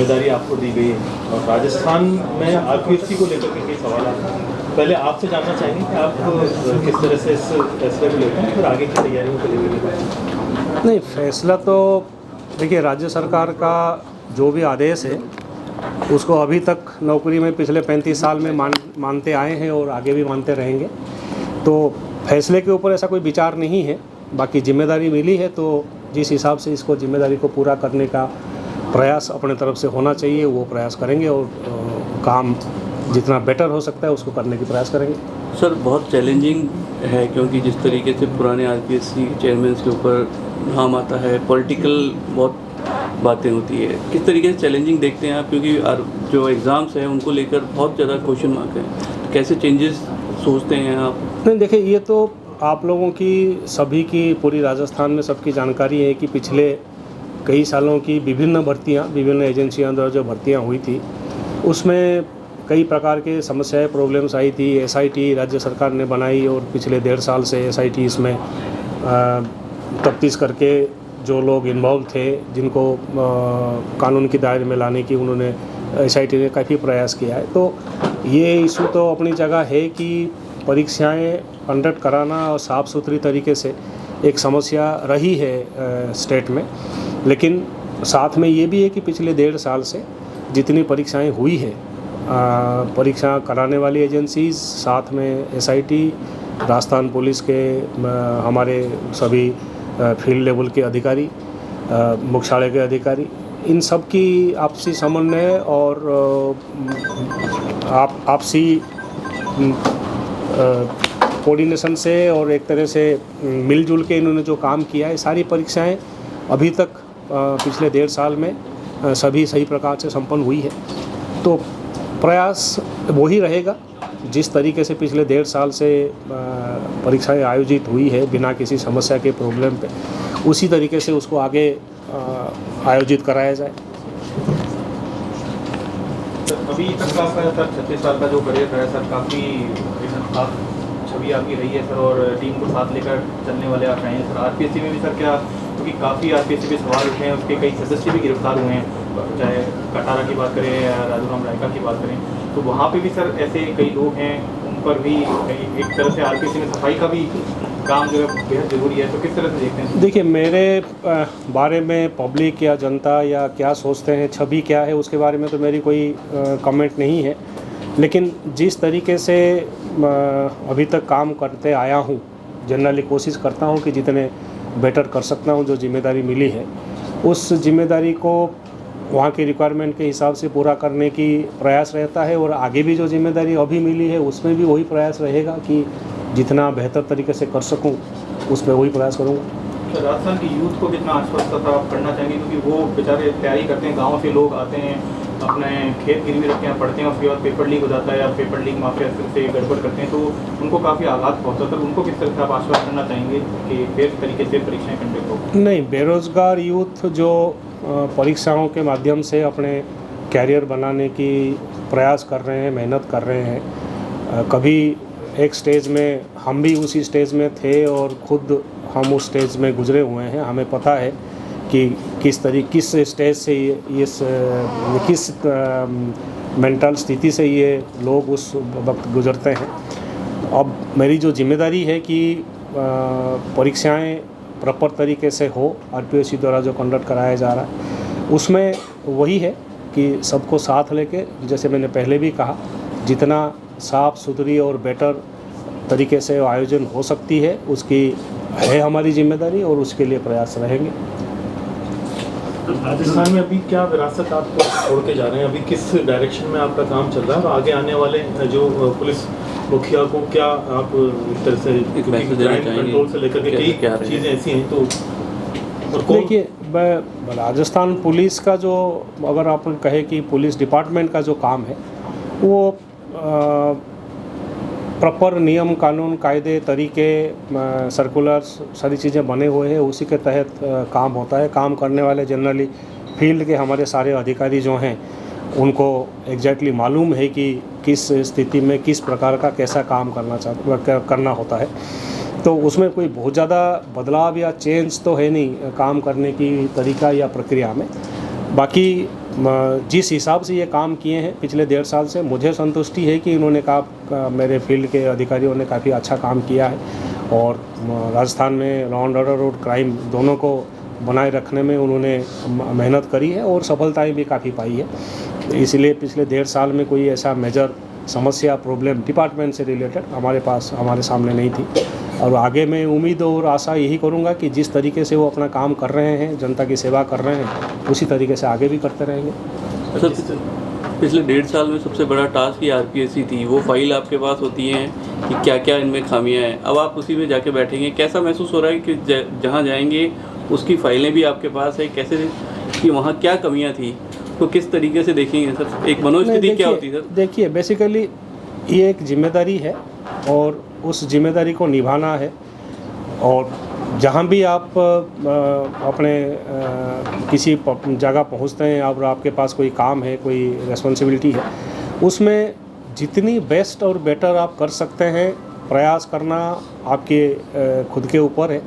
जिम्मेदारी आपको दी गई है और राजस्थान में आरपीएससी को लेकर के कई सवाल आते हैं। पहले आपसे जानना चाहेंगे कि आप किस तरह से इस फैसले को लेते हैं, फिर आगे की तैयारियों को लेकर। नहीं, फैसला तो देखिए, राज्य सरकार का जो भी आदेश है उसको अभी तक नौकरी में पिछले 35 साल में मानते आए हैं और आगे भी मानते रहेंगे। तो फैसले के ऊपर ऐसा कोई विचार नहीं है। बाकी जिम्मेदारी मिली है तो जिस हिसाब से इसको जिम्मेदारी को पूरा करने का प्रयास अपने तरफ से होना चाहिए वो प्रयास करेंगे और काम जितना बेटर हो सकता है उसको करने की प्रयास करेंगे। सर, बहुत चैलेंजिंग है क्योंकि जिस तरीके से पुराने आरपीएससी चेयरमैन के ऊपर नाम आता है, पॉलिटिकल बहुत बातें होती है, किस तरीके से चैलेंजिंग देखते हैं आप? क्योंकि जो एग्ज़ाम्स हैं उनको लेकर बहुत ज़्यादा क्वेश्चन मार्क है, तो कैसे चेंजेस सोचते हैं आप? नहीं, देखिए, ये तो आप लोगों की सभी की पूरी राजस्थान में सबकी जानकारी है कि पिछले कई सालों की विभिन्न भर्तियां, विभिन्न एजेंसियों द्वारा जो भर्तियां हुई थी उसमें कई प्रकार के समस्याएं, प्रॉब्लम्स आई थी। एसआईटी राज्य सरकार ने बनाई और पिछले 1.5 साल से एसआईटी इसमें तफ्तीश करके जो लोग इन्वॉल्व थे जिनको कानून की दायरे में लाने की उन्होंने एसआईटी ने काफ़ी प्रयास किया है। तो ये इशू तो अपनी जगह है कि परीक्षाएं कंडक्ट कराना और साफ़ सुथरी तरीके से एक समस्या रही है स्टेट में, लेकिन साथ में ये भी है कि पिछले 1.5 साल से जितनी परीक्षाएं हुई है, परीक्षा कराने वाली एजेंसीज, साथ में एसआईटी, राजस्थान पुलिस के हमारे सभी फील्ड लेवल के अधिकारी, मुख्यालय के अधिकारी, इन सब की आपसी समन्वय और आपसी कोऑर्डिनेशन से और एक तरह से मिलजुल के इन्होंने जो काम किया है, सारी परीक्षाएं अभी तक पिछले 1.5 साल में सभी सही प्रकार से संपन्न हुई है। तो प्रयास वही रहेगा जिस तरीके से पिछले 1.5 साल से परीक्षाएं आयोजित हुई है बिना किसी समस्या के प्रॉब्लम पे, उसी तरीके से उसको आगे आयोजित कराया जाए। अभी तक आपका सर 36 साल का जो करियर रहा है सर, काफ़ी आप छवि आपकी रही है सर और टीम को साथ लेकर चलने वाले आप रहे हैं सर। आरपीएससी में भी सर क्या, क्योंकि काफ़ी आरपीएससी पे सवाल उठे हैं, उसके कई सदस्य भी गिरफ्तार हुए हैं, चाहे कटारा की बात करें या राजूराम रायका की बात करें, तो वहाँ पे भी सर ऐसे कई लोग हैं, उन पर भी एक तरह से आरपीएससी में सफाई का भी काम जो है बेहद ज़रूरी है। तो किस तरह से देखते हैं? देखिए, मेरे बारे में पब्लिक या जनता या क्या सोचते हैं, छवि क्या है, उसके बारे में तो मेरी कोई कमेंट नहीं है। लेकिन जिस तरीके से अभी तक काम करते आया हूँ, जनरली कोशिश करता हूँ कि जितने बेटर कर सकता हूँ, जो जिम्मेदारी मिली है उस जिम्मेदारी को वहाँ की रिक्वायरमेंट के हिसाब से पूरा करने की प्रयास रहता है। और आगे भी जो जिम्मेदारी अभी मिली है उसमें भी वही प्रयास रहेगा कि जितना बेहतर तरीके से कर सकूं उस पर वही प्रयास करूंगा। तो राजस्थान की यूथ को कितना आश्वस्त करना चाहेंगे, क्योंकि वो बेचारे तैयारी करते हैं, गाँव से लोग आते हैं, अपने खेत गिरवी रखते हैं, पढ़ते हैं, उसके बाद पेपर लीक हो जाता है या पेपर लीक माफिया से गड़बड़ करते हैं, तो उनको काफ़ी आघात पहुँचता है। तो उनको किस तरह से आप आश्वस्त करना चाहेंगे कि फेयर तरीके से परीक्षाएँ कंडक्ट हो? नहीं, बेरोज़गार यूथ जो परीक्षाओं के माध्यम से अपने कैरियर बनाने की प्रयास कर रहे हैं, मेहनत कर रहे हैं, कभी एक स्टेज में हम भी उसी स्टेज में थे और ख़ुद हम उस स्टेज में गुजरे हुए हैं। हमें पता है कि किस स्टेज से किस मेंटल स्थिति से ये लोग उस वक्त गुजरते हैं। अब मेरी जो जिम्मेदारी है कि परीक्षाएं प्रॉपर तरीके से हो, आरपीएससी द्वारा जो कंडक्ट कराया जा रहा है उसमें वही है कि सबको साथ लेके, जैसे मैंने पहले भी कहा, जितना साफ़ सुथरी और बेटर तरीके से आयोजन हो सकती है उसकी है हमारी जिम्मेदारी और उसके लिए प्रयास रहेंगे। राजस्थान में अभी क्या विरासत आप छोड़ के जा रहे हैं, अभी किस डायरेक्शन में आपका काम चल रहा है, और आगे आने वाले जो पुलिस मुखिया को क्या आप इस तरह से कंट्रोल से लेकर के कई चीज़ें ऐसी हैं, तो देखिए, राजस्थान पुलिस का जो, अगर आप कहे कि पुलिस डिपार्टमेंट का जो काम है वो प्रॉपर नियम कानून कायदे तरीके सर्कुलर्स सारी चीज़ें बने हुए हैं, उसी के तहत काम होता है। काम करने वाले जनरली फील्ड के हमारे सारे अधिकारी जो हैं उनको एग्जैक्टली मालूम है कि किस स्थिति में किस प्रकार का कैसा काम करना होता है। तो उसमें कोई बहुत ज़्यादा बदलाव या चेंज तो है नहीं काम करने की तरीका या प्रक्रिया में। बाकी जिस हिसाब से ये काम किए हैं पिछले 1.5 साल से, मुझे संतुष्टि है कि इन्होंने मेरे फील्ड के अधिकारियों ने काफ़ी अच्छा काम किया है और राजस्थान में लॉ एंड ऑर्डर और क्राइम दोनों को बनाए रखने में उन्होंने मेहनत करी है और सफलताएं भी काफ़ी पाई है। इसलिए पिछले 1.5 साल में कोई ऐसा मेजर समस्या प्रॉब्लम डिपार्टमेंट से रिलेटेड हमारे सामने नहीं थी। और आगे मैं उम्मीद और आशा यही करूंगा कि जिस तरीके से वो अपना काम कर रहे हैं, जनता की सेवा कर रहे हैं, उसी तरीके से आगे भी करते रहेंगे। सर, पिछले 1.5 साल में सबसे बड़ा टास्क ये आरपीएससी थी। वो फाइल आपके पास होती है कि क्या क्या इनमें खामियां हैं, अब आप उसी में जाके बैठेंगे, कैसा महसूस हो रहा है कि जहाँ जाएंगे उसकी फाइलें भी आपके पास है, कैसे कि वहाँ क्या कमियाँ थी, तो किस तरीके से देखेंगे सर? एक मनोस्थिति क्या होती है सर? देखिए, बेसिकली ये एक जिम्मेदारी है और उस जिम्मेदारी को निभाना है। और जहाँ भी आप अपने किसी जगह पहुँचते हैं और आपके पास कोई काम है, कोई रिस्पॉन्सिबिलिटी है, उसमें जितनी बेस्ट और बेटर आप कर सकते हैं, प्रयास करना आपके खुद के ऊपर है।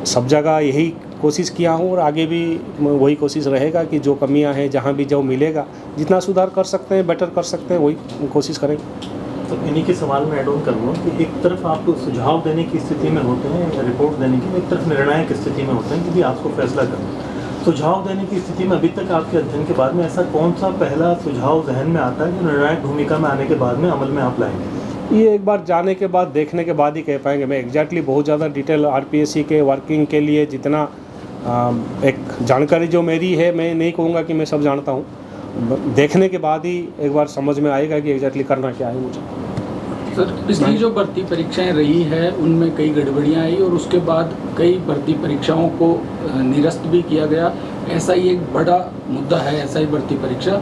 सब जगह यही कोशिश किया हूँ और आगे भी वही कोशिश रहेगा कि जो कमियां हैं, जहाँ भी जो मिलेगा, जितना सुधार कर सकते हैं, बेटर कर सकते हैं, वही कोशिश करेंगे। तो इन्हीं के सवाल में ऐड ऑन कर लूँ कि एक तरफ आप सुझाव देने की स्थिति में होते हैं, रिपोर्ट देने की, एक तरफ निर्णायक स्थिति में होते हैं कि भी आपको फैसला करना है। सुझाव देने की स्थिति में अभी तक आपके अध्ययन के बाद में ऐसा कौन सा पहला सुझाव जहन में आता है जो निर्णायक भूमिका में आने के बाद में अमल में आप लाएंगे? ये एक बार जाने के बाद, देखने के बाद ही कह पाएंगे। मैं एग्जैक्टली बहुत ज़्यादा डिटेल आरपीएससी के वर्किंग के लिए जितना एक जानकारी जो मेरी है, मैं नहीं कहूँगा कि मैं सब जानता हूँ। देखने के बाद ही एक बार समझ में आएगा कि एग्जैक्टली करना क्या है मुझे। सर, पिछली जो भर्ती परीक्षाएं रही है उनमें कई गड़बड़ियां आई और उसके बाद कई भर्ती परीक्षाओं को निरस्त भी किया गया। ऐसा ही एक बड़ा मुद्दा है, ऐसा ही भर्ती परीक्षा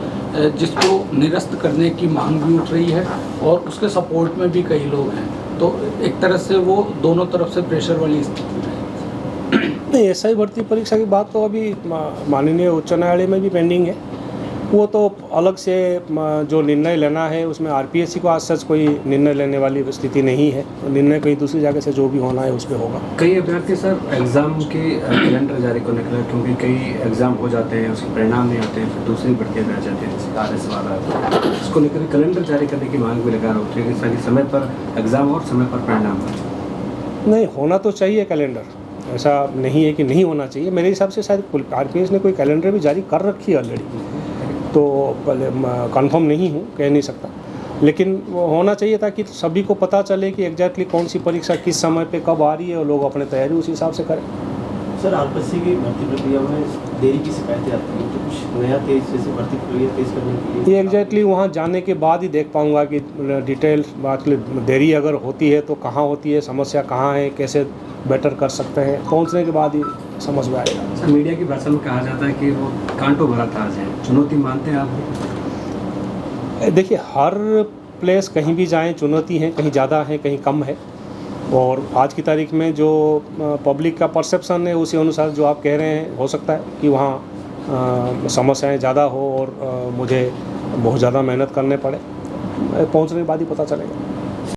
जिसको निरस्त करने की मांग भी उठ रही है और उसके सपोर्ट में भी कई लोग हैं। तो एक तरह से वो दोनों तरफ से प्रेशर वाली स्थिति है। नहीं, एसआई भर्ती परीक्षा की बात तो अभी माननीय उच्च न्यायालय में भी पेंडिंग है। वो तो अलग से जो निर्णय लेना है, उसमें आरपीएससी को आज सच कोई निर्णय लेने वाली स्थिति नहीं है। निर्णय कहीं दूसरी जगह से जो भी होना है उस पर होगा। कई अभ्यर्थी सर एग्ज़ाम के कैलेंडर जारी को लेकर, क्योंकि कई एग्ज़ाम हो जाते हैं, उसके परिणाम नहीं आते हैं, फिर दूसरी भर्तियाँ रह जाती हैं, जैसे RS वाला, इसको लेकर कैलेंडर जारी करने की मांग भी लगा होती है कि सही समय पर एग्ज़ाम और समय पर परिणाम हो। नहीं, होना तो चाहिए कैलेंडर, ऐसा नहीं है कि नहीं होना चाहिए। मेरे हिसाब से शायद आरपीएस ने कोई कैलेंडर भी जारी कर रखी है ऑलरेडी, तो कंफर्म नहीं हूँ, कह नहीं सकता, लेकिन वो होना चाहिए ताकि सभी को पता चले कि एग्जैक्टली कौन सी परीक्षा किस समय पे कब आ रही है और लोग अपने तैयारी उस हिसाब से करें। सर, आरपीएससी की भर्ती प्रक्रिया में देरी की शिकायतें आती हैं, तो कुछ नया तेज जैसे भर्ती प्रक्रिया तेज करने के लिए ये एग्जैक्टली वहाँ जाने के बाद ही देख पाऊँगा कि डिटेल बात, देरी अगर होती है तो कहाँ होती है, समस्या कहाँ है, कैसे बेटर कर सकते हैं, पहुँचने के बाद ही समझ में आएगा। सर, मीडिया की भाषा में कहा जाता है कि वो कांटो भरा ताज है, चुनौती मानते हैं आप? देखिए, हर प्लेस कहीं भी जाएं चुनौती है, कहीं ज़्यादा है, कहीं कम है। और आज की तारीख में जो पब्लिक का परसेप्शन है उसी अनुसार जो आप कह रहे हैं, हो सकता है कि वहाँ समस्याएं ज़्यादा हो और मुझे बहुत ज़्यादा मेहनत करने पड़े। पहुँचने के बाद ही पता चलेगा।